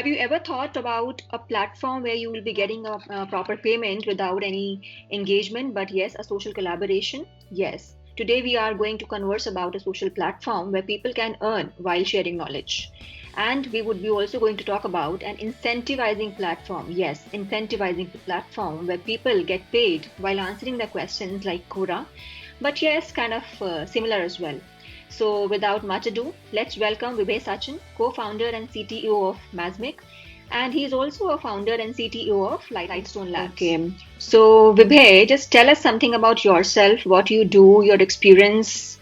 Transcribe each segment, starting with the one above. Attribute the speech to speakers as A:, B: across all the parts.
A: Have you ever thought about a platform where you will be getting a proper payment without any engagement, but yes, a social collaboration? Yes. Today we are going to converse about a social platform where people can earn while sharing knowledge. And we would be also going to talk about an incentivizing platform. Yes, incentivizing platform where people get paid while answering the questions like Quora, but yes, kind of similar as well. So, without much ado, let's welcome Vibhay Sachin, co founder and CTO of Masmic. And he's also a founder and CTO of Lightstone Labs. Okay. So, Vibhay, just tell us something about yourself, what you do, your experience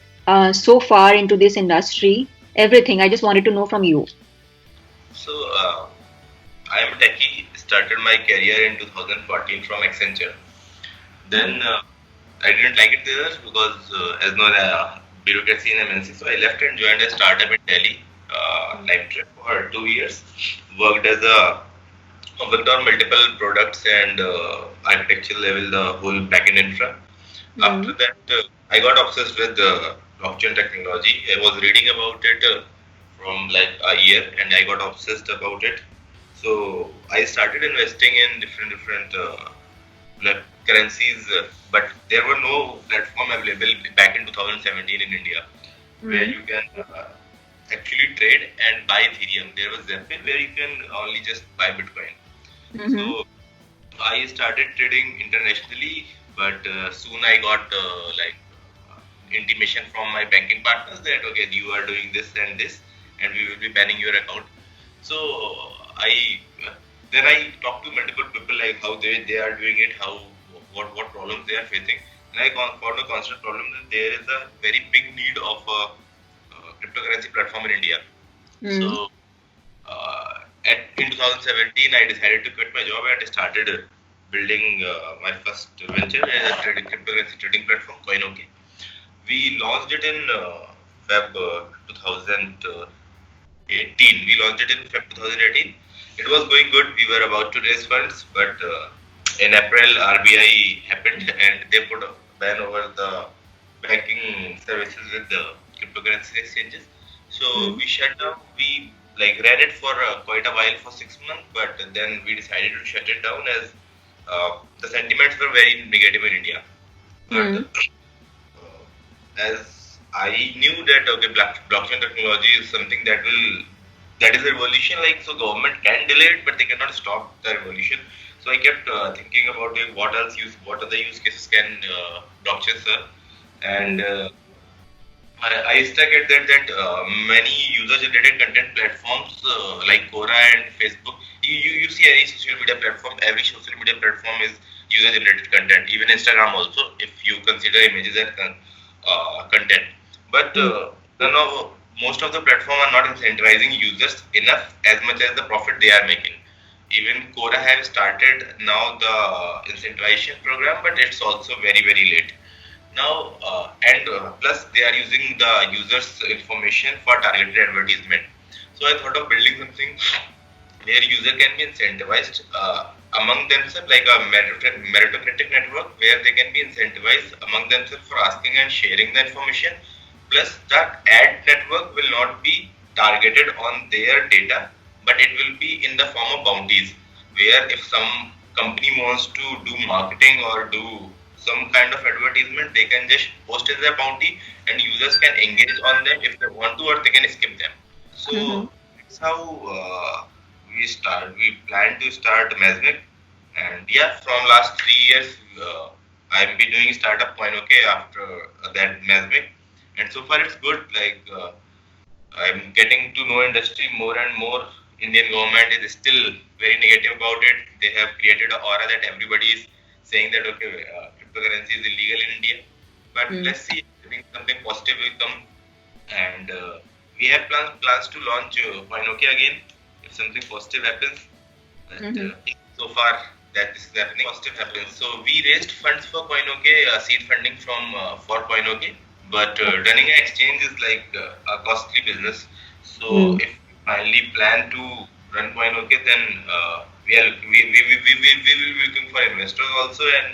A: so far into this industry, everything. I just wanted to know from you.
B: So, I am techie. Started my career in 2014 from Accenture. Then I didn't like it there because, as known bureaucracy in MNC, so I left and joined a startup in Delhi, Limetree, for 2 years. Worked as a worked on multiple products and architectural level, the whole backend infra. After that, I got obsessed with blockchain technology. I was reading about it from like a year, and I got obsessed about it. So I started investing in different like currencies, but there were no platform available back in 2017 in India where you can actually trade and buy Ethereum. There was Zephyr where you can only just buy Bitcoin. So I started trading internationally, but soon I got intimation from my banking partners that okay, you are doing this and this, and we will be banning your account. So I then I talked to multiple people like how they are doing it, how what problems they are facing, and I found a constant problem that there is a very big need of a cryptocurrency platform in India. So in 2017, I decided to quit my job and started building my first venture, a cryptocurrency trading platform, CoinOK. We launched it in Feb 2018. We launched it in Feb 2018. It was going good. We were about to raise funds, but in April, RBI happened and they put a ban over the banking services with the cryptocurrency exchanges. So we shut down. We ran it for quite a while for 6 months, but then we decided to shut it down as the sentiments were very negative in India. But as I knew that okay, blockchain technology is something that is a revolution. Like so, government can delay it, but they cannot stop the revolution. So I kept thinking about what other use cases can blockchain serve, and I stuck at that many user-generated content platforms like Quora and Facebook. You see any social media platform, every social media platform is user-generated content. Even Instagram also, if you consider images as content. But most of the platform are not incentivizing users enough as much as the profit they are making. Even Quora have started now the incentivization program, but it's also very late. Now and plus they are using the users' information for targeted advertisement. So I thought of building something where user can be incentivized among themselves, like a meritocratic network where they can be incentivized among themselves for asking and sharing the information. Plus, that ad network will not be targeted on their data, but it will be in the form of bounties, where if some company wants to do marketing or do some kind of advertisement, they can just post in their bounty and users can engage on them if they want to, or they can skip them. So that's how we plan to start Mesmic, and yeah, from last 3 years I've been doing startup CoinOK after that Mesmic, and so far it's good. I'm getting to know industry more and more. Indian government is still very negative about it. They have created an aura that everybody is saying that okay, cryptocurrency is illegal in India. But let's see, I think something positive will come, and we have plans to launch CoinOK again if something positive happens. But so far that this is happening, positive happens. So we raised funds for CoinOK, seed funding from for CoinOK. But running an exchange is like a costly business. So if we finally plan to run CoinOK, then we will be looking for investors also, and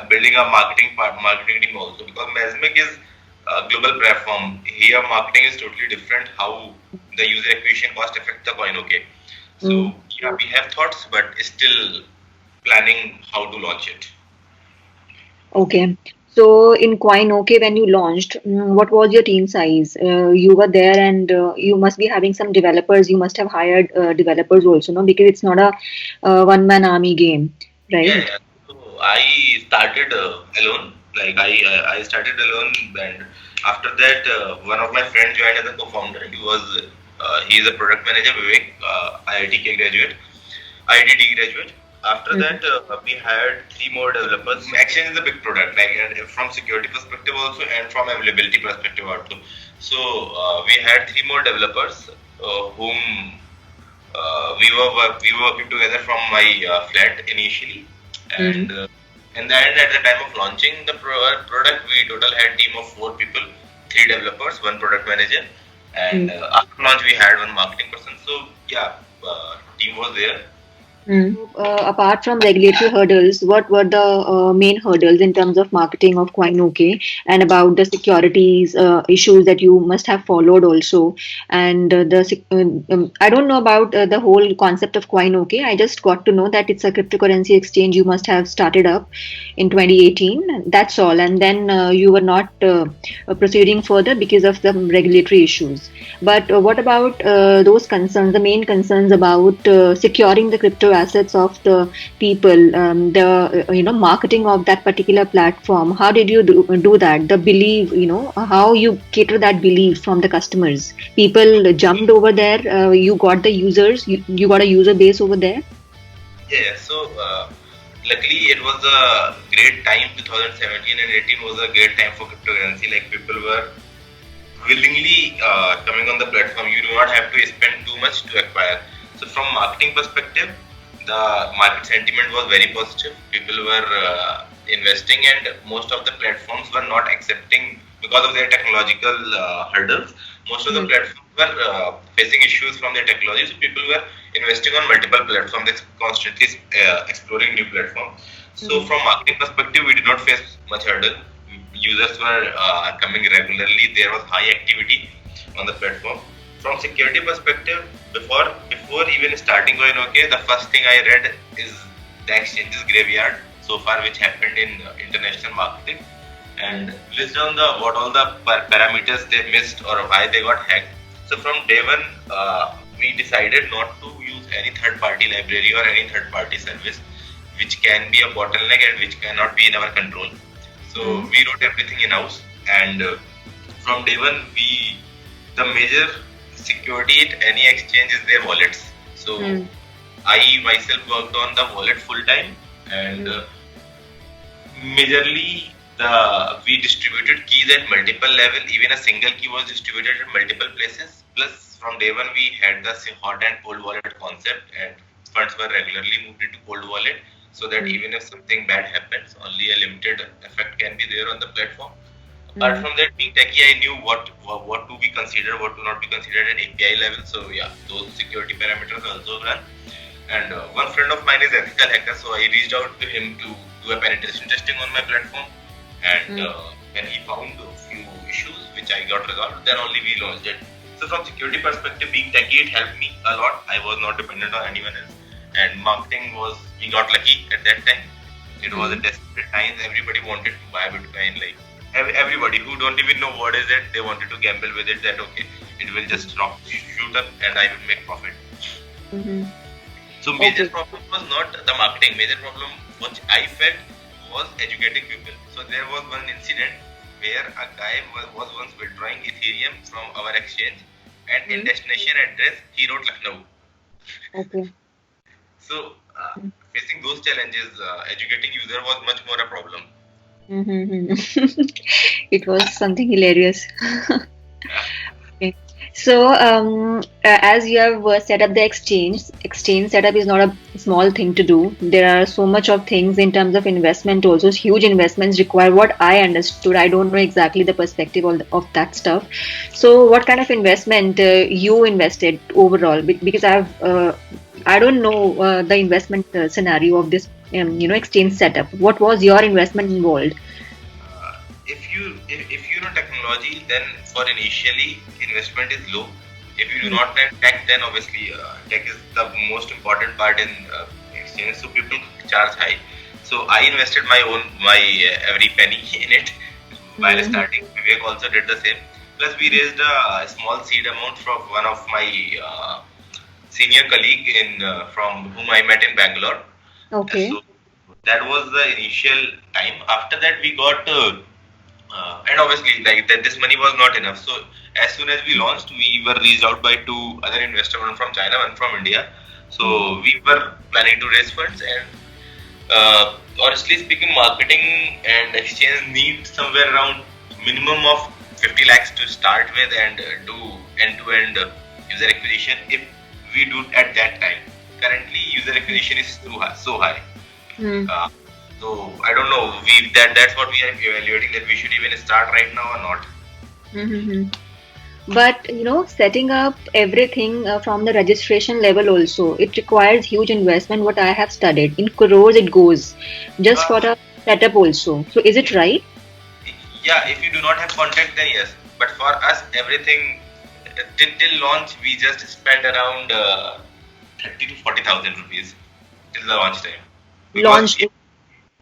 B: building a marketing team also, because Mesmic is a global platform. Here, marketing is totally different. How the user acquisition cost affect the coin. Okay, so
A: Mm.
B: yeah, we have thoughts, but still planning how to launch it.
A: Okay. So in CoinOK, when you launched, what was your team size? You were there, and you must be having some developers. You must have hired developers also, no? Because it's not a one-man army game,
B: Yeah,
A: right?
B: yeah. So I started alone. Like I started alone, and after that, one of my friends joined as a co-founder. He is a product manager, Vivek, IIT graduate, IDD graduate. After
A: Mm.
B: that, we had three more developers. Exchange is a big product, like from security perspective also, and from availability perspective also. So we had three more developers whom we were working together from my flat initially,
A: Mm.
B: and then at the time of launching the product, we total had team of four people, three developers, one product manager, and
A: Mm.
B: after launch we had one marketing person. So yeah, team was there.
A: So, apart from regulatory hurdles, what were the main hurdles in terms of marketing of CoinOK and about the securities issues that you must have followed also? And I don't know about the whole concept of CoinOK. I just got to know that it's a cryptocurrency exchange you must have started up in 2018. That's all. And then you were not proceeding further because of the regulatory issues. But what about those concerns, the main concerns about securing the crypto assets of the people, the marketing of that particular platform? How did you do that? The belief, how you cater that belief from the customers. People jumped over there. You got the users. You got a user base over there.
B: Yeah, so luckily it was a great time. 2017 and 18 was a great time for cryptocurrency. Like people were willingly coming on the platform. You do not have to spend too much to acquire. So from marketing perspective, the market sentiment was very positive. People were investing, and most of the platforms were not accepting because of their technological hurdles. Most of the
A: Mm.
B: platforms were facing issues from their technology. So people were investing on multiple platforms, constantly exploring new platforms. So
A: Mm.
B: from marketing perspective, we did not face much hurdle. Users were coming regularly. There was high activity on the platform. From security perspective, before even starting going okay, the first thing I read is the exchange's graveyard so far, which happened in international marketing, and
A: Mm.
B: list down the what all the parameters they missed or why they got hacked. So from day one, we decided not to use any third-party library or any third-party service, which can be a bottleneck and which cannot be in our control. So
A: Mm.
B: we wrote everything in house, and from day one, the major security at any exchange is their wallets. So
A: Mm.
B: I myself worked on the wallet full time, and
A: Mm.
B: majorly the we distributed keys at multiple level. Even a single key was distributed at multiple places. Plus, from day one, we had the hot and cold wallet concept, and funds were regularly moved into cold wallet, so that
A: Mm.
B: even if something bad happens, only a limited effect can be there on the platform. Apart
A: Mm.
B: from that, being techie, I knew what to be considered, what to not be considered at API level. So yeah, those security parameters are also run. And one friend of mine is ethical hacker, so I reached out to him to do a penetration testing on my platform. And
A: Mm.
B: when he found a few issues which I got resolved, then only we launched it. So from security perspective, being techie, it helped me a lot. I was not dependent on anyone else. And marketing was, we got lucky at that time. It was a
A: Mm.
B: desperate time. Everybody wanted to buy Bitcoin. Like everybody who don't even know what is it, they wanted to gamble with it. That okay, it will just shoot up, and I will make profit.
A: Mhm.
B: So major
A: Okay.
B: problem was not the marketing. Major problem which I felt was educating people. So there was one incident where a guy was once withdrawing Ethereum from our exchange, and in
A: Mm.
B: destination address he wrote Lucknow.
A: Okay.
B: So facing those challenges, educating user was much more a problem.
A: Mm-hmm. It was something hilarious.
B: Yeah.
A: Okay. So, as you have set up the exchange setup is not a small thing to do. There are so much of things in terms of investment, also huge investments required. What I understood, I don't know exactly the perspective of that stuff. So, what kind of investment you invested overall? Because I don't know the investment scenario of this, exchange setup. What was your investment involved?
B: If you if you know technology, then for initially investment is low. If you do not know tech, then obviously tech is the most important part in exchange. So people charge high. So I invested my every penny in it while starting. Vivek also did the same. Plus we raised a small seed amount from one of my senior colleague in from whom I met in Bangalore.
A: Okay.
B: So that was the initial time. After that, we got and obviously like that this money was not enough. So as soon as we launched, we were reached out by two other investors, one from China, one from India. So we were planning to raise funds, and honestly speaking, marketing and exchange need somewhere around minimum of 50 lakhs to start with and do end-to-end user acquisition. If we do at that time, currently user acquisition is so high. So I don't know. That's what we are evaluating, that we should even start right now or not.
A: But setting up everything from the registration level also, it requires huge investment. What I have studied, in crores it goes just for a setup also. So is it right?
B: Yeah, if you do not have contact, then yes. But for us, everything till launch, we just spent around 30 to 40,000 rupees till the launch time.
A: Launch.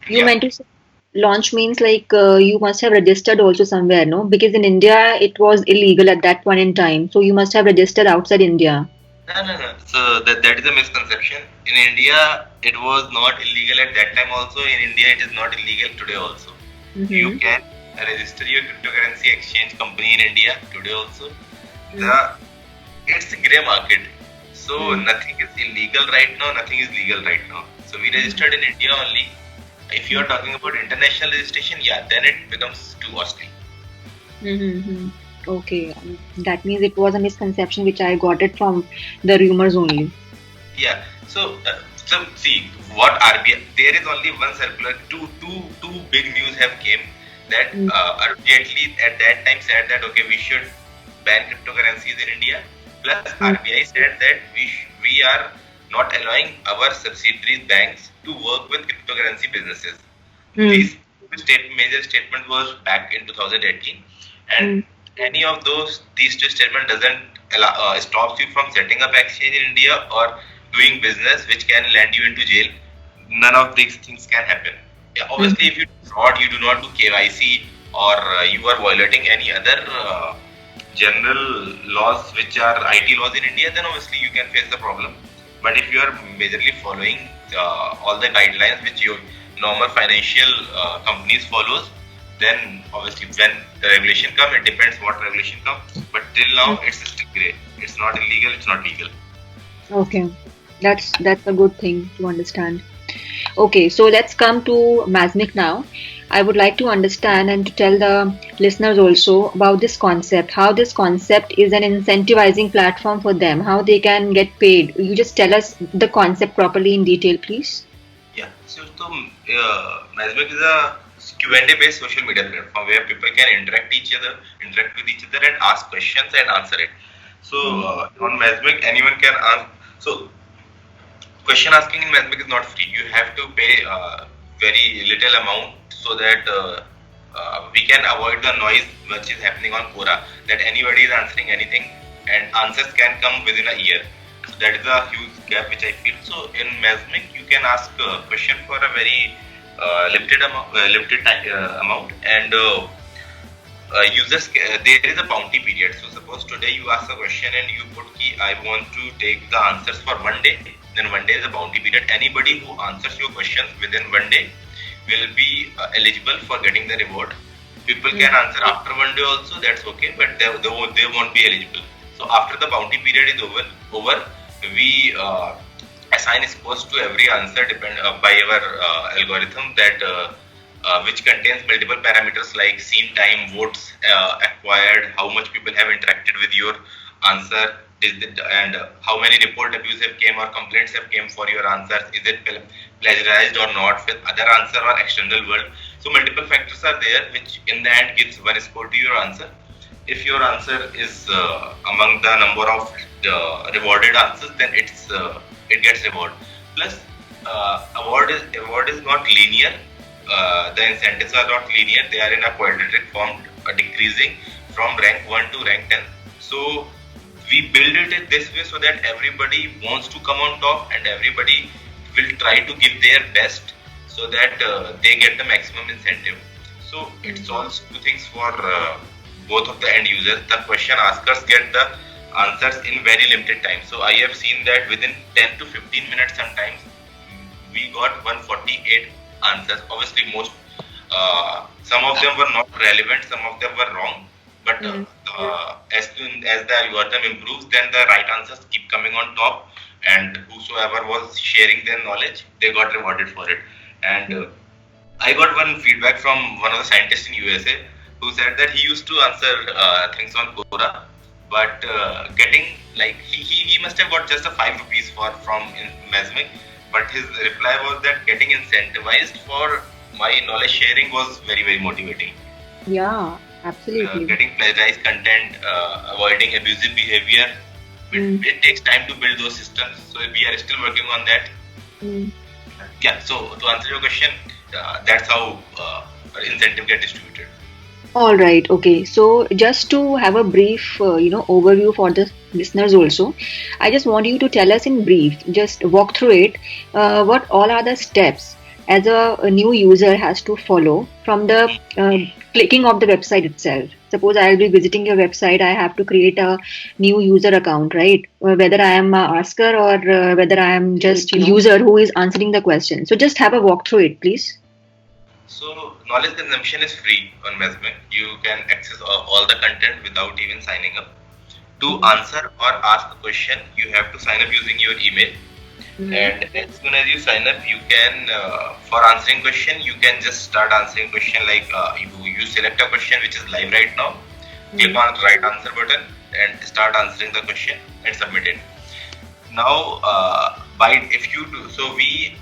A: You meant to say launch means like you must have registered also somewhere, no? Because in India it was illegal at that point in time. So you must have registered outside India.
B: No. So that is a misconception. In India, it was not illegal at that time also. In India, it is not illegal today also. You can register your cryptocurrency exchange company in India today also. It's a grey market. So nothing is illegal right now, nothing is legal right now. So we registered in India only. If you are talking about international registration, yeah, then it becomes too costly.
A: Okay, that means it was a misconception which I got it from the rumors only.
B: Yeah. So see what RBI. There is only one circular. Two big news have came that Arun Jaitley at that time said that okay, we should ban cryptocurrencies in India. Plus RBI said that we are not allowing our subsidiaries banks to work with cryptocurrency businesses. These major statement was back in 2018, and any of these two statements doesn't stops you from setting up exchange in India or doing business which can land you into jail. None of these things can happen. Yeah, obviously, if you fraud, you do not do KYC or you are violating any other general laws which are IT laws in India, then obviously you can face the problem. But if you are majorly following all the guidelines which your normal financial companies follows, then obviously when the regulation comes, it depends what regulation comes. But till now, it's still grey. It's not illegal. It's not legal.
A: Okay, that's a good thing to understand. Okay, so let's come to Masmic now. I would like to understand and to tell the listeners also about this concept, how this concept is an incentivizing platform for them, how they can get paid. You just tell us the concept properly in detail, please.
B: Yeah, so Masmic is a Q&A based social media platform where people can interact with each other and ask questions and answer it. So on Masmic, anyone can ask. So question asking in Masmic is not free. You have to pay very little amount so that we can avoid the noise which is happening on Quora, that anybody is answering anything and answers can come within a year. So that is a huge gap which I feel. So in Masmic, you can ask a question for a very limited amount, and users there is a bounty period. So suppose today you ask a question and you put key I want to take the answers for 1 day, then 1 day is a bounty period. Anybody who answers your questions within 1 day will be eligible for getting the reward. People can answer after 1 day also, that's okay, but they won't be eligible. So after the bounty period is over, we assign scores to every answer by our algorithm that which contains multiple parameters like seen time, votes acquired, how much people have interacted with your answer, and how many report abuse have came or complaints have came for your answers, is it plagiarized or not with other answer or external world. So multiple factors are there which in the end gives one score to your answer. If your answer is among the number of rewarded answers, then it gets reward. Plus award is not linear. the incentives are not linear; they are in a quadratic form, decreasing from rank 1 to rank 10. So we build it this way so that everybody wants to come on top and everybody will try to give their best so that they get the maximum incentive. So it solves two things for both of the end users. The question askers get the answers in very limited time. So I have seen that within 10 to 15 minutes sometimes we got 148 answers. Obviously some of them were not relevant, some of them were wrong. But as soon as the algorithm improves, then the right answers keep coming on top, and whosoever was sharing their knowledge, they got rewarded for it. And I got one feedback from one of the scientists in USA who said that he used to answer things on Quora, but getting like he must have got just a 5 rupees from Mesmic, but his reply was that getting incentivized for my knowledge sharing was very, very motivating.
A: Yeah. Absolutely.
B: Getting plagiarized content, avoiding abusive behavior. It takes time to build those systems, so we are still working on that. Yeah, so to answer your question, that's how incentive get distributed.
A: All right. Okay. So just to have a brief, overview for the listeners also, I just want you to tell us in brief, just walk through it, what all are the steps as a new user has to follow from the clicking of the website itself. Suppose I will be visiting your website, I have to create a new user account, right? Whether I am a asker or whether I am just a user who is answering the question. So just have a walk through it, please.
B: So knowledge consumption is free on Mesmic. You can access all the content without even signing up. To answer or ask a question, you have to sign up using your email. And as soon as you sign up, you can for answering question, you can just start answering question like you select a question which is live right now, click on the right answer button and start answering the question and submit it. Now if you do so, we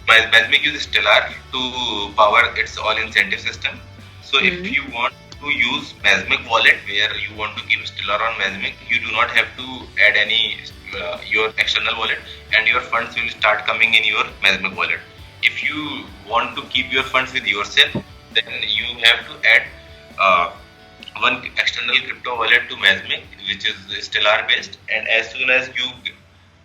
B: Mesmic uses Stellar to power its all incentive system. So if you want to use Mesmic wallet where you want to keep Stellar on Mesmic, you do not have to add any your external wallet, and your funds will start coming in your Mesmic wallet. If you want to keep your funds with yourself, then you have to add one external crypto wallet to Mesmic, which is Stellar based, and as soon as you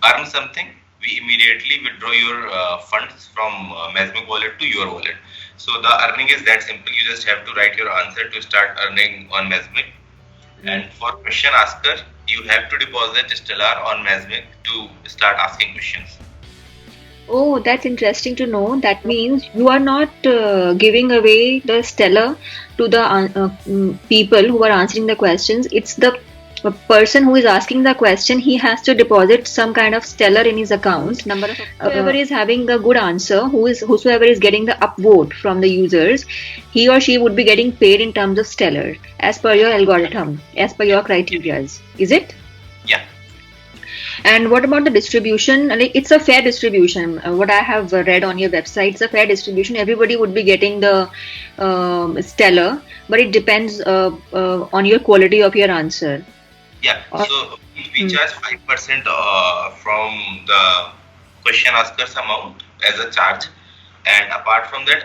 B: earn something, we immediately withdraw your funds from Mesmic wallet to your wallet. So the earning is that simple. You just have to write your answer to start earning on Mesmic. And for question asker, you have to deposit Stellar on Mesmic to start asking questions.
A: Oh, that's interesting to know. That means you are not giving away the Stellar to the people who are answering the questions. It's the person who is asking the question. He has to deposit some kind of Stellar in his account. Whoever is having a good answer, whosoever is getting the upvote from the users, he or she would be getting paid in terms of Stellar as per your algorithm, as per your criteria. Is it?
B: Yeah.
A: And what about the distribution? Like, it's a fair distribution. What I have read on your website, it's a fair distribution. Everybody would be getting the Stellar, but it depends on your quality of your answer.
B: Yeah, so we charge 5% from the question asker's amount as a charge, and apart from that,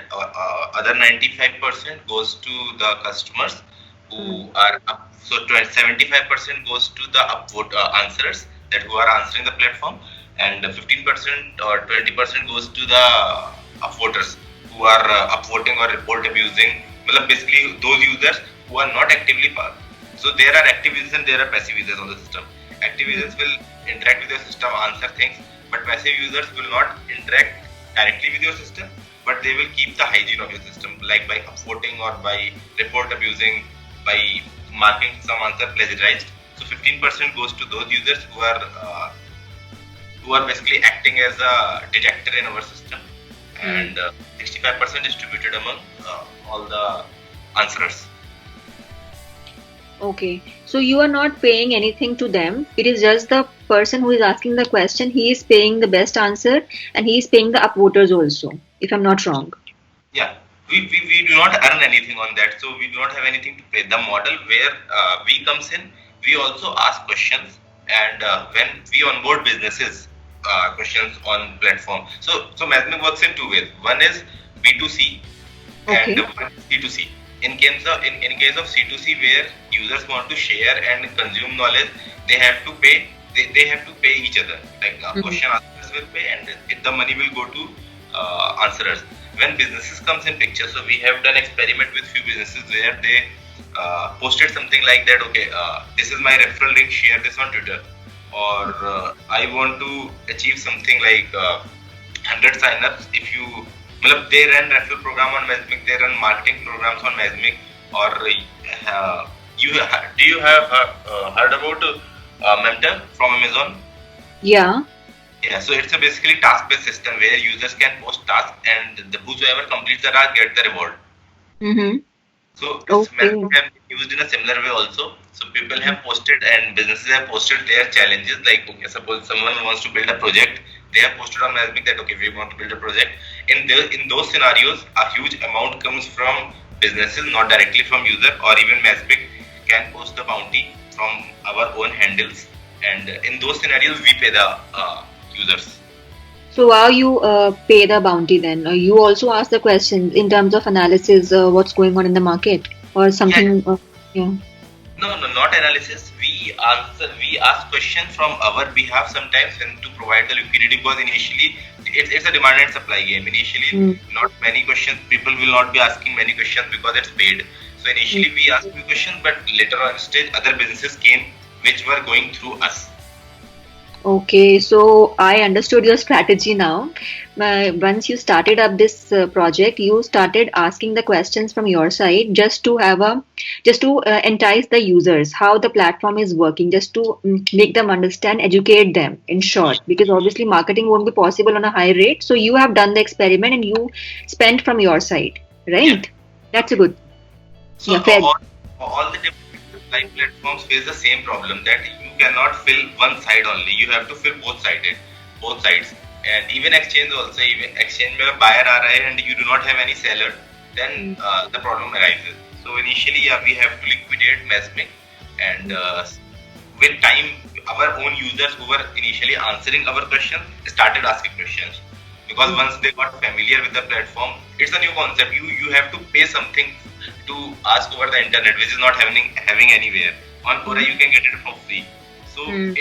B: other 95% goes to the customers who are up. So 75% goes to the upvote answerers that who are answering the platform, and 15% or 20% goes to the upvoters who are upvoting or report abusing. Basically, those users who are not actively part. So there are active users and there are passive users on the system. Active users will interact with your system, answer things, but passive users will not interact directly with your system, but they will keep the hygiene of your system, like by upvoting or by report abusing, by marking some answer plagiarized. So 15% goes to those users who are basically acting as a detector in our system, and 65% distributed among all the answerers.
A: Okay, so you are not paying anything to them. It is just the person who is asking the question. He is paying the best answer, and he is paying the upvoters also, if I'm not wrong.
B: Yeah, we do not earn anything on that, so we do not have anything to pay. The model where we comes in, we also ask questions, and when we onboard businesses, questions on platform. So Mesmic works in two ways. One is B2C and
A: Okay.
B: one is C2C. In case of C2C, where users want to share and consume knowledge, they have to pay. They have to pay each other. Like
A: Mm-hmm.
B: question answers will pay, and the money will go to answerers. When businesses comes in picture, so we have done experiment with few businesses where they posted something like that. Okay, this is my referral link. Share this on Twitter, or I want to achieve something like 100 signups. If you, मतलब they run referral program on Mesmic, they run marketing programs on Mesmic, or you do you have heard about Mentor from Amazon?
A: Yeah.
B: Yeah, so it's a basically task-based system where users can post tasks and whosoever completes the task get the reward.
A: Mm-hmm.
B: So this method
A: Okay.
B: can be used in a similar way also. So people have posted and businesses have posted their challenges. Like okay, suppose someone wants to build a project, they have posted on Masmic that okay, we want to build a project. In those scenarios, a huge amount comes from businesses, not directly from user, or even Masmic can post the bounty from our own handles. And in those scenarios, we pay the users.
A: So how you pay the bounty then? You also ask the questions in terms of analysis, what's going on in the market or
B: Yeah,
A: something. Yeah.
B: no, no, not analysis. We ask questions from our behalf sometimes and to provide the liquidity because initially it's a demand and supply game. Initially,
A: Mm.
B: not many questions. People will not be asking many questions because it's paid. So initially we asked few questions, but later on stage other businesses came which were going through us.
A: Okay, so I understood your strategy now. Once you started up this project, you started asking the questions from your side just to entice the users how the platform is working, just to make them understand, educate them in short. Because obviously marketing won't be possible on a high rate. So you have done the experiment and you spent from your side,
B: Yeah.
A: right? That's a good.
B: So
A: Yeah, fair.
B: all the different live platforms face the same problem that you cannot fill one side only. You have to fill both sides. And even exchange also, even exchange में buyer आ रहा है and you do not have any seller, then
A: Mm.
B: the problem arises. So initially, yeah, we have to liquidate Mesmic, and with time, our own users who were initially answering our questions started asking questions because
A: Mm.
B: once they got familiar with the platform, it's a new concept. You have to pay something to ask over the internet, which is not having anywhere. On Quora,
A: Mm.
B: you can get it for free. So
A: Mm.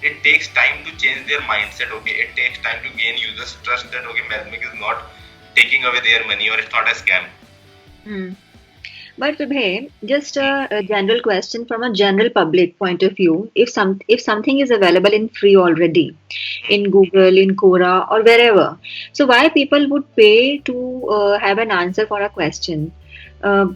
B: it takes time to change their mindset. Okay, it takes time to gain users trust that okay, Mesmic is not taking away their money or it's not a scam.
A: Mm. But Vibhe, just a general question from a general public point of view. If something is available in free already,
B: Hmm.
A: in Google, in Quora, or wherever, so why people would pay to have an answer for a question? Uh,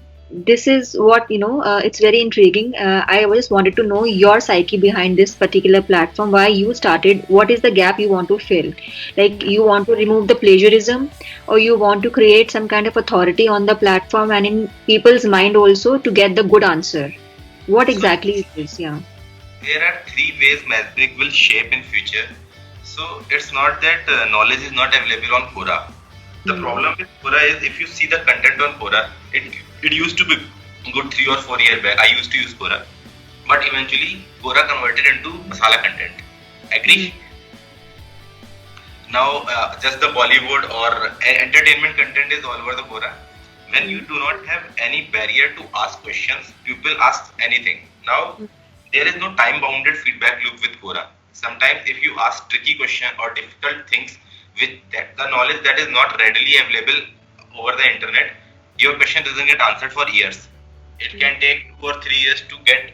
A: this is what it's very intriguing. I just wanted to know your psyche behind this particular platform. Why you started? What is the gap you want to fill? Like you want to remove the plagiarism, or you want to create some kind of authority on the platform and in people's mind also to get the good answer. What
B: So
A: exactly it is? Yeah.
B: there are three ways Masbrick will shape in future. So it's not that knowledge is not available on Quora. The
A: Hmm.
B: problem with Quora is if you see the content on Quora, it used to be good 3 or 4 years back. I used to use Quora, but eventually Quora converted into masala content.
A: Hmm.
B: Agree? Now just the Bollywood or entertainment content is all over the Quora. When
A: Hmm.
B: you do not have any barrier to ask questions, people ask anything. Now there is no time bounded feedback loop with Quora. Sometimes if you ask tricky question or difficult things with that, the knowledge that is not readily available over the internet, your question doesn't get answered for years. It
A: Hmm.
B: can take 2 or 3 years to get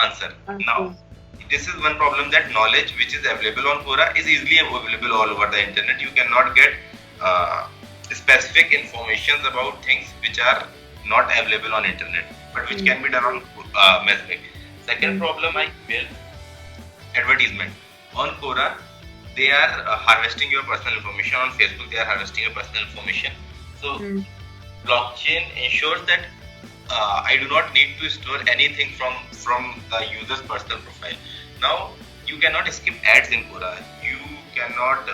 B: answer. Now
A: Okay.
B: this is one problem that knowledge which is available on Quora is easily available all over the internet. You cannot get uh, specific informations about things which are not available on internet, but which
A: Hmm.
B: can be done on Mesmic. Second
A: Hmm.
B: problem I feel advertisement on Quora. They are harvesting your personal information. On Facebook, they are harvesting your personal information. So
A: Hmm.
B: blockchain ensures that I do not need to store anything from the user's personal profile. Now you cannot skip ads in Quora. You cannot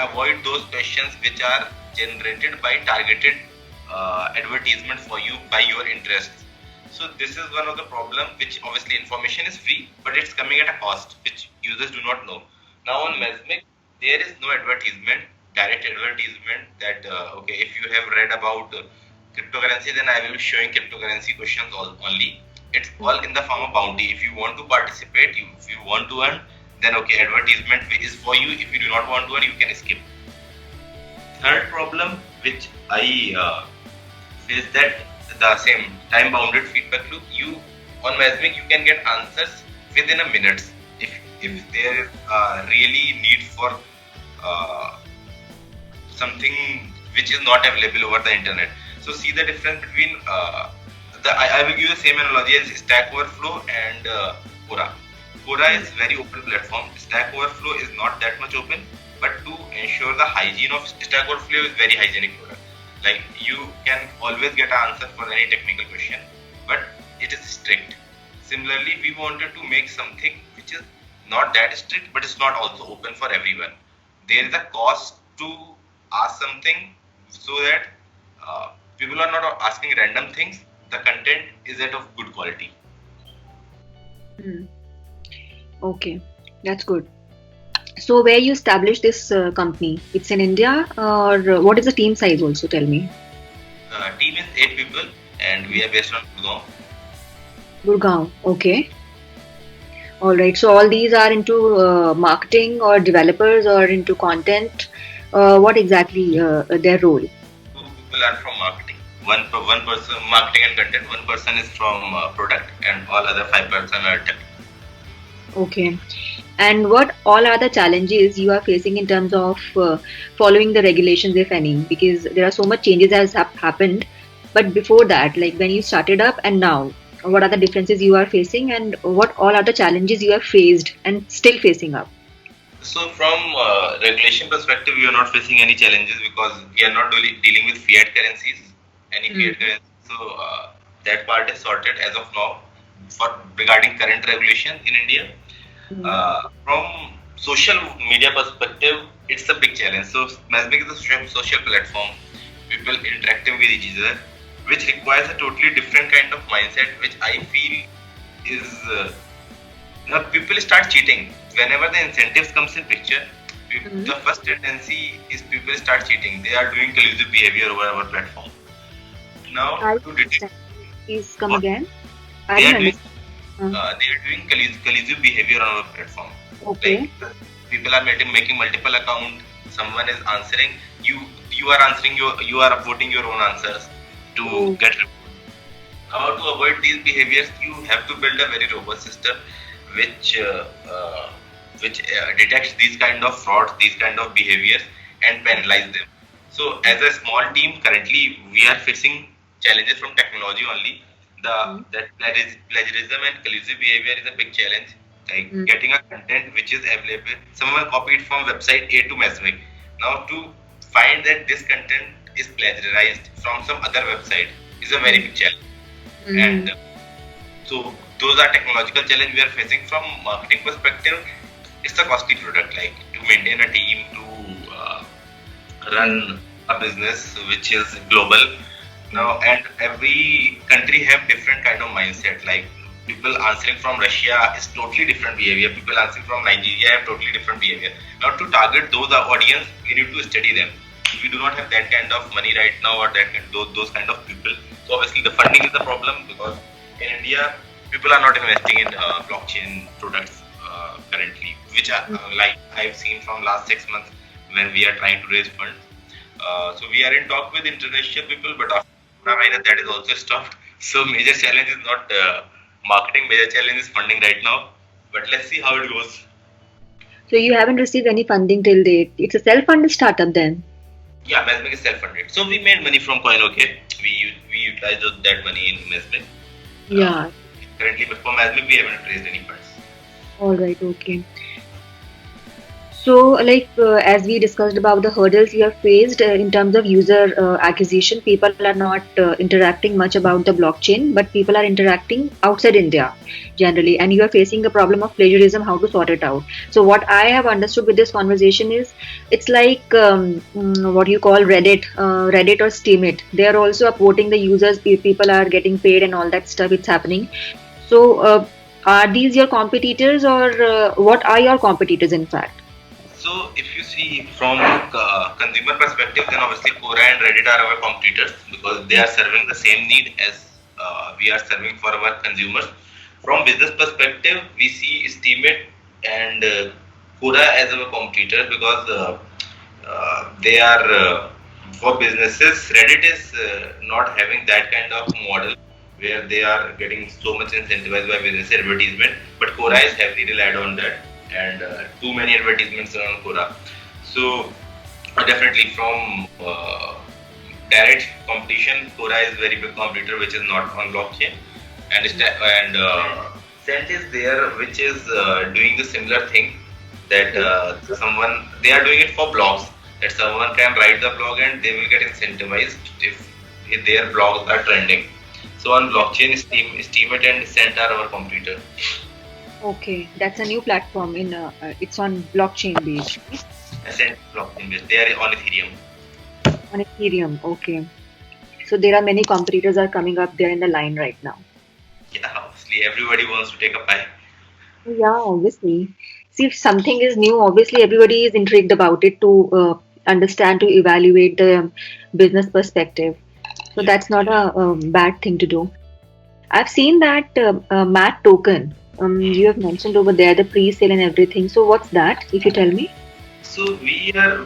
B: avoid those questions which are generated by targeted advertisement for you by your interests. So this is one of the problem which obviously information is free, but it's coming at a cost which users do not know. Now on Mesmic, there is no advertisement. direct advertisement that okay, if you have read about cryptocurrency, then I will be showing cryptocurrency questions only. It's all in the form of bounty. If you want to participate, if you want to earn, then okay, advertisement is for you. If you do not want to earn, you can skip. Third problem which I face, that the same time bounded feedback loop. You on Mesmic you can get answers within a minute. If there is really need for uh, something which is not available over the internet. So see the difference between I will give you the same analogy as Stack Overflow and Quora. Quora is very open platform. Stack Overflow is not that much open, but to ensure the hygiene of Stack Overflow is very hygienic product. Like you can always get an answer for any technical question, but it is strict. Similarly, we wanted to make something which is not that strict, but it's not also open for everyone. There is a cost to ask something so that people are not asking random things. The content is that of good quality.
A: Okay, that's good. So where you established this company? It's in India, or what is the team size also? Tell me.
B: Team is 8 people and we are based on Gurgaon.
A: Gurgaon, okay. All right. So all these are into marketing or developers or into content. What exactly their role?
B: 2 people are from marketing. One person marketing and content. One person is from product, and all other 5 person are tech.
A: Okay. And what all are the challenges you are facing in terms of following the regulations, if any? Because there are so much changes has happened. But before that, like when you started up and now, what are the differences you are facing, and what all are the challenges you have faced and still facing up?
B: So from regulation perspective, we are not facing any challenges because we are not dealing with fiat currencies, any fiat currency. So that part is sorted as of now for regarding current regulation in India. From social media perspective, it's a big challenge. So Mesmic is a social platform, people interacting with each other, which requires a totally different kind of mindset, which I feel is people start cheating whenever the incentives comes in picture. The first tendency is people start cheating. They are doing collusive behavior over our platform. Now to detect,
A: please come again.
B: They are doing collusive behavior on our platform.
A: Okay.
B: Like people are making multiple accounts. Someone is answering you. You are answering you are upvoting your own answers to get report. How to avoid these behaviors? You have to build a very robust system which detects these kind of frauds, these kind of behaviors, and penalize them. So as a small team, currently we are facing challenges from technology only. That plagiarism and collusive behavior is a big challenge. Like getting a content which is available, someone copied from website A to Mesmic. Now to find that this content is plagiarized from some other website is a very big challenge. And so those are technological challenges we are facing. From marketing perspective, it's a costly product. Like to maintain a team, to run a business which is global now, and every country have different kind of mindset. Like people answering from Russia is totally different behavior. People answering from Nigeria have totally different behavior. Now to target those audience, we need to study them. We do not have that kind of money right now, or those kind of people. So obviously the funding is the problem, because in India people are not investing in blockchain products currently, which are like I've seen from last 6 months when we are trying to raise funds. So we are in talk with international people, but after coronavirus that is also stopped. So major challenge is not marketing, major challenge is funding right now. But let's see how it goes.
A: So you haven't received any funding till date. It's a self-funded startup then?
B: Yeah, Mesmic is self-funded. So we made money from CoinOK. We utilized that money in Mesmic.
A: Yeah.
B: Currently, but for Mesmic we haven't raised any funds.
A: All right. Okay. So, like as we discussed about the hurdles you have faced in terms of user acquisition, people are not interacting much about the blockchain, but people are interacting outside India generally, and you are facing a problem of plagiarism, how to sort it out. So, what I have understood with this conversation is it's like what you call Reddit or Steemit. They are also upvoting the users, people are getting paid and all that stuff, it's happening. So, are these your competitors, or what are your competitors in fact?
B: So if you see from consumer perspective, then obviously Quora and Reddit are our competitors because they are serving the same need as we are serving for our consumers. From business perspective, we see Steemit and Quora as our competitors because they are for businesses. Reddit is not having that kind of model where they are getting so much incentivized by business advertisement, but Quora is heavily relied on that and too many advertisements on Quora. So definitely from direct competition, Quora is very big competitor which is not on blockchain, and Cent is there which is doing the similar thing that someone they are doing it for blogs that someone can write the blog and they will get incentivized if their blogs are trending. So on blockchain, Steemit and Cent are our competitor.
A: Okay, that's a new platform it's on blockchain based.
B: Cent blockchain based. They are on Ethereum.
A: On Ethereum, okay. So there are many competitors are coming up there in the line right now.
B: Yeah, obviously everybody wants to take a pie.
A: Yeah, obviously. See, if something is new, obviously everybody is intrigued about it to understand, to evaluate the business perspective. So that's not a bad thing to do. I've seen that MAT token. You have mentioned over there the pre-sale and everything. So what's that? If you tell me.
B: So we were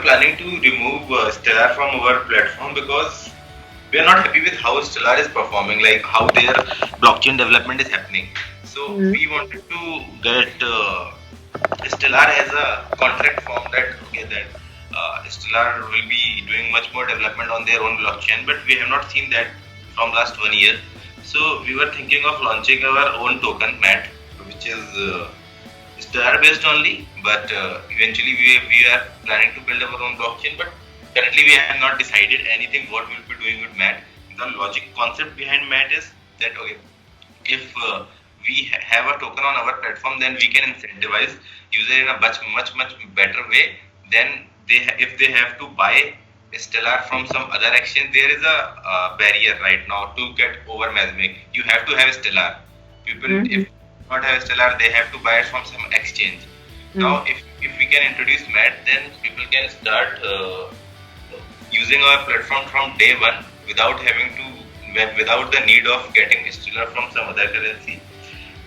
B: planning to remove Stellar from our platform because we are not happy with how Stellar is performing, like how their blockchain development is happening. So we wanted to get Stellar as a contract form that Stellar will be doing much more development on their own blockchain, but we have not seen that from last 1 year. So we were thinking of launching our own token, MAT, which is Stellar based only, but eventually we are planning to build our own blockchain. But currently we have not decided anything what we'll be doing with MAT. The logic concept behind MAT is that if we have a token on our platform, then we can incentivize user in a much better way than if they have to buy Stellar from some other exchange. There is a barrier right now to get over Mesmic. You have to have Stellar. People, if not have Stellar, they have to buy it from some exchange. Now, if we can introduce MAT, then people can start using our platform from day one without the need of getting Stellar from some other currency.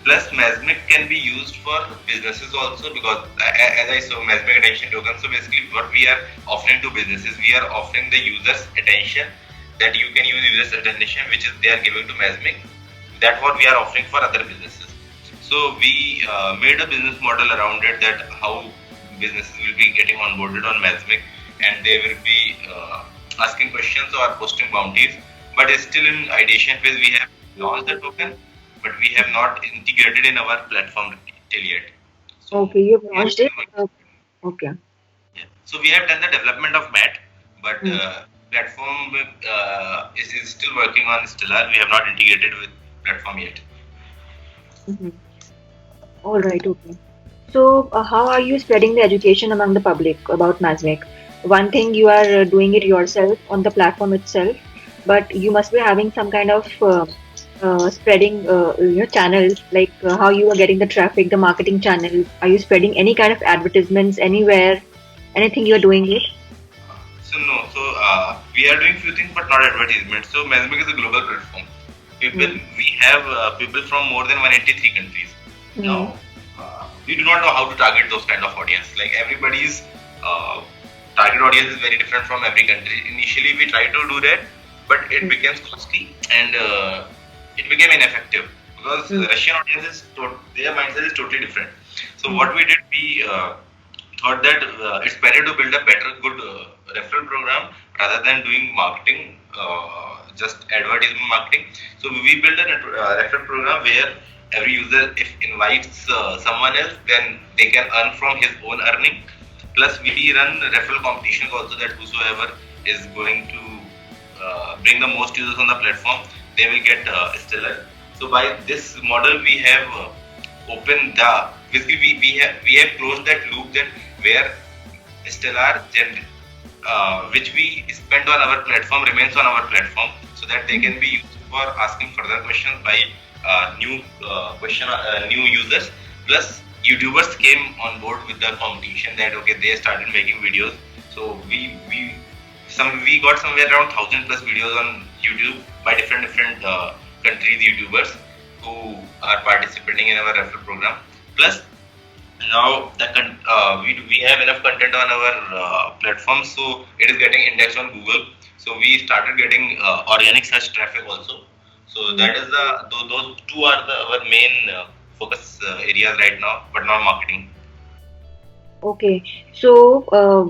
B: Plus, Mesmic can be used for businesses also because, as I saw, Mesmic attention token. So basically, what we are offering to businesses, we are offering the users attention that you can use users attention, which is they are giving to Mesmic. That's what we are offering for other businesses. So we made a business model around it that how businesses will be getting onboarded on Mesmic and they will be asking questions or posting bounties. But it's still in ideation phase. We have launched the token, but we have not integrated in our platform till yet.
A: So okay, you've launched it. Okay.
B: Yeah. So we have done the development of MAT, but platform is still working on Stellar. We have not integrated with platform yet.
A: All right. Okay. So how are you spreading the education among the public about Mesmic? One thing, you are doing it yourself on the platform itself, but you must be having some kind of spreading channels, like how you are getting the traffic, the marketing channels. Are you spreading any kind of advertisements anywhere? Anything you are doing it?
B: So no. So we are doing few things, but not advertisements. So Mesmic is a global platform. We have people from more than 183 countries. Now we do not know how to target those kind of audience. Like everybody's target audience is very different from every country. Initially, we tried to do that, but it became costly and it became ineffective because the Russian audience their mindset is totally different. So what we did, we thought that it's better to build a good referral program rather than doing marketing, just advertisement marketing. So we built a referral program where every user, if invites someone else, then they can earn from his own earning. Plus, we run referral competitions also that whosoever is going to bring the most users on the platform, they will get Stellar. So by this model, we have opened basically we have closed that loop that where Stellar which we spend on our platform remains on our platform, so that they can be used for asking further questions by new users. Plus, YouTubers came on board with the competition that okay they started making videos. So we got somewhere around 1,000 plus videos on YouTube by different countries YouTubers who are participating in our referral program. Plus now we have enough content on our platform, so it is getting indexed on Google. So we started getting organic search traffic also. So that is those two are our main focus areas right now, but not marketing.
A: Okay, so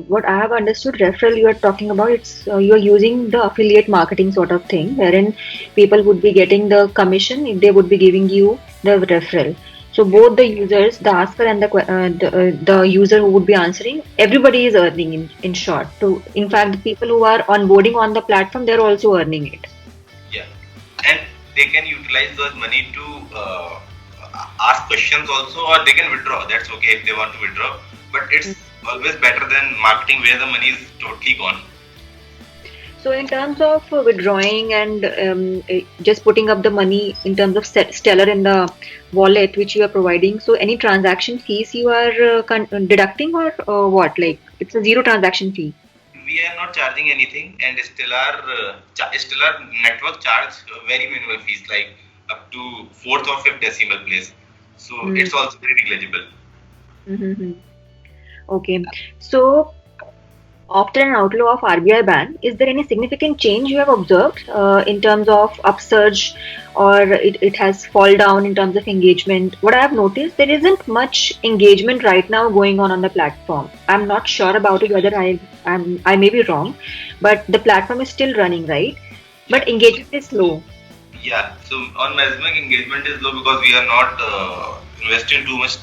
A: what I have understood, referral you are talking about, it's you are using the affiliate marketing sort of thing, wherein people would be getting the commission if they would be giving you the referral. So both the users, the asker and the user who would be answering, everybody is earning in short. So in fact, the people who are onboarding on the platform, they're also earning it.
B: Yeah, and they can utilize those money to ask questions also, or they can withdraw. That's okay if they want to withdraw, but it's always better than marketing where the money is totally gone.
A: So in terms of withdrawing and just putting up the money in terms of Stellar in the wallet which you are providing, so any transaction fees you are deducting or what? Like it's a zero transaction fee.
B: We are not charging anything, and still our network charge very minimal fees, like up to fourth or fifth decimal place. So it's also very negligible.
A: Mm-hmm. Okay, so after an outflow of RBI ban, is there any significant change you have observed in terms of upsurge or it has fall down in terms of engagement? What I have noticed, there isn't much engagement right now going on the platform. I'm not sure about it whether I may be wrong, but the platform is still running, right? But engagement is low.
B: Yeah, so on Mesmic engagement is low because we are not investing too much.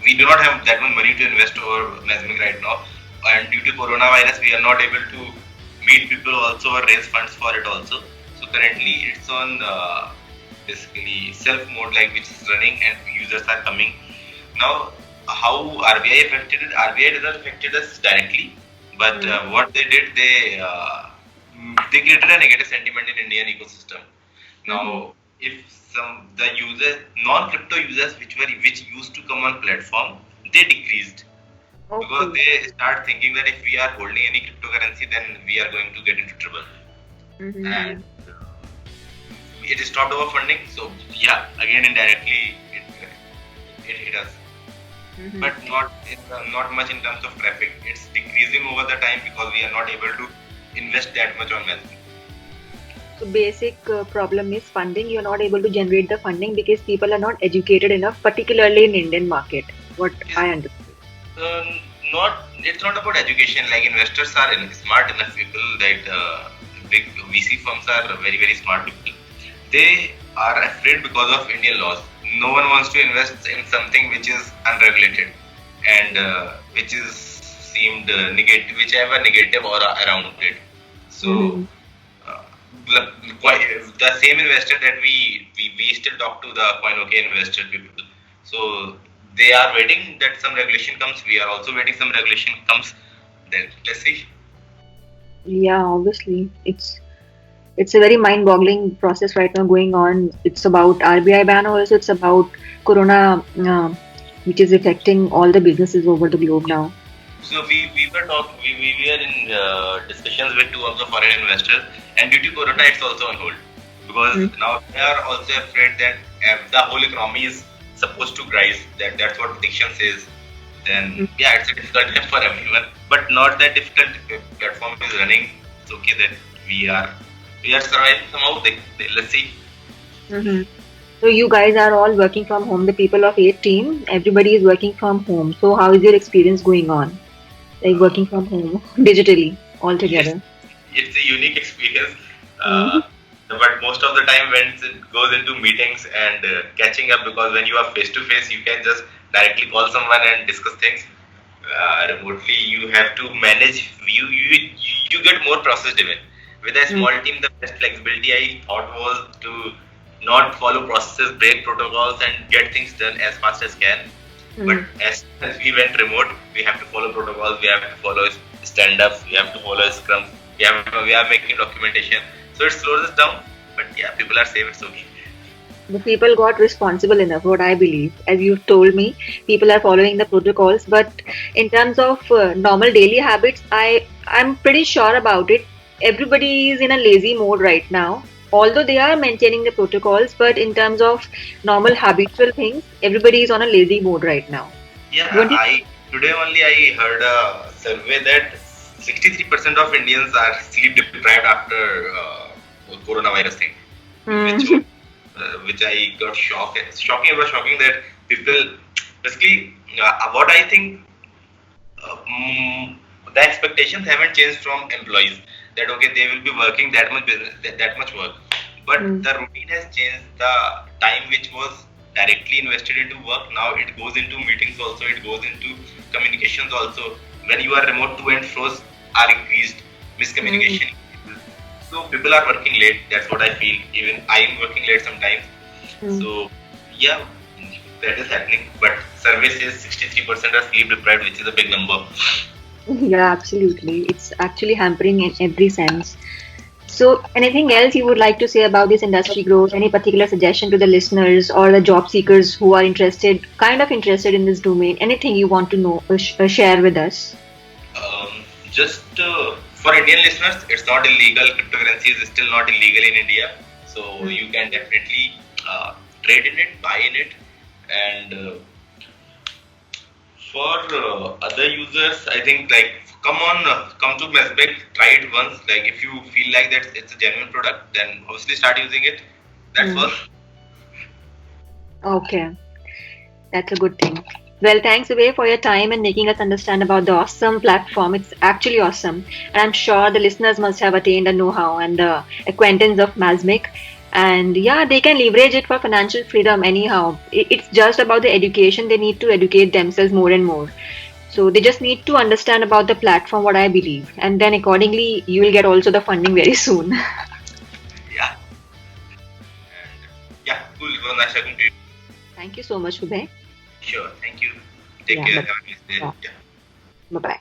B: We do not have that much money to invest over Mesmic right now, and due to coronavirus, we are not able to meet people also or raise funds for it also. So currently, it's on basically self mode, like which is running, and users are coming. Now, how RBI affected it? RBI doesn't affected us directly, but what they did, they created a negative sentiment in Indian ecosystem. Now, if the non-crypto users which used to come on platform, they decreased because they start thinking that if we are holding any cryptocurrency, then we are going to get into trouble, and it stopped our funding. So yeah, again indirectly it hit us, but not much in terms of traffic. It's decreasing over the time because we are not able to invest that much on Mesmic.
A: So basic problem is funding. You're not able to generate the funding because people are not educated enough, particularly in Indian market. What I understand.
B: It's not about education. Like investors are smart enough people that big VC firms are very very smart people. They are afraid because of Indian laws. No one wants to invest in something which is unregulated and which is seemed negative, which have a negative aura around it. So. The same investor that we still talk to the CoinOK investor people. So they are waiting that some regulation comes. We are also waiting some regulation comes. Then let's see.
A: Yeah, obviously it's a very mind-boggling process right now going on. It's about RBI ban also. It's about Corona, which is affecting all the businesses over the globe now.
B: So we were in discussions with two of the foreign investors, and due to Corona, it's also on hold because now they are also afraid that the whole economy is supposed to rise. That's what prediction says. Then yeah, it's a difficult time for everyone, but not that difficult. Platform is running. It's okay that we are surviving somehow. Let's see.
A: So you guys are all working from home. The people of 8 team, everybody is working from home. So how is your experience going on? Like working from home digitally altogether.
B: It's a unique experience, but most of the time when it goes into meetings and catching up, because when you are face to face, you can just directly call someone and discuss things. Remotely, you have to manage. You get more process driven. With a small team, the best flexibility I thought was to not follow processes, break protocols, and get things done as fast as can. But as we went remote, we have to follow protocols, we have to follow stand-ups, we have to follow scrums, we are making documentation. So it slows us down, but yeah, people are safe, it's okay.
A: The people got responsible enough, what I believe. As you've told me, people are following the protocols. But in terms of normal daily habits, I'm pretty sure about it. Everybody is in a lazy mode right now. Although they are maintaining the protocols, but in terms of normal habitual things, everybody is on a lazy mode right now.
B: Yeah,
A: Don't you?
B: I today only I heard a survey that 63% of Indians are sleep deprived after coronavirus thing, which
A: Hmm.
B: which I got shocked. Shocking, it was shocking that people basically what I think the expectations haven't changed from employees that okay they will be working that much business that much work, but
A: Hmm.
B: the routine has changed. The time which was directly invested into work now it goes into meetings also, it goes into communications also. When you are remote, to and fro's are increased,
A: Hmm.
B: miscommunication increases. So people are working late, that's what I feel. Even I am working late sometimes.
A: Hmm.
B: So yeah, that is happening, but survey says 63% are sleep deprived, which is a big number.
A: Yeah, absolutely. It's actually hampering in every sense. So, anything else you would like to say about this industry growth? Any particular suggestion to the listeners or the job seekers who are interested, kind of interested in this domain? Anything you want to know or share with us?
B: Just for Indian listeners, it's not illegal. Cryptocurrency is still not illegal in India, so
A: Mm.
B: you can definitely trade in it, buy in it, and for other users, I think like come on, come to Mesbek, try it once. Like if you feel like that it's a genuine product, then obviously start using it. That's
A: Mm.
B: first.
A: Okay, that's a good thing. Well, thanks, Uwe, for your time and making us understand about the awesome platform. It's actually awesome. And I'm sure the listeners must have attained the know how and the acquaintance of Masmic. And yeah, they can leverage it for financial freedom anyhow. It's just about the education. They need to educate themselves more and more. So they just need to understand about the platform, what I believe. And then accordingly, you will get also the funding very soon.
B: Yeah, and yeah, cool. It was nice talking to you.
A: Thank you so much, Uwe.
B: Sure, thank you. Take
A: Yeah,
B: care.
A: bye
B: Have a nice day. Yeah.
A: bye.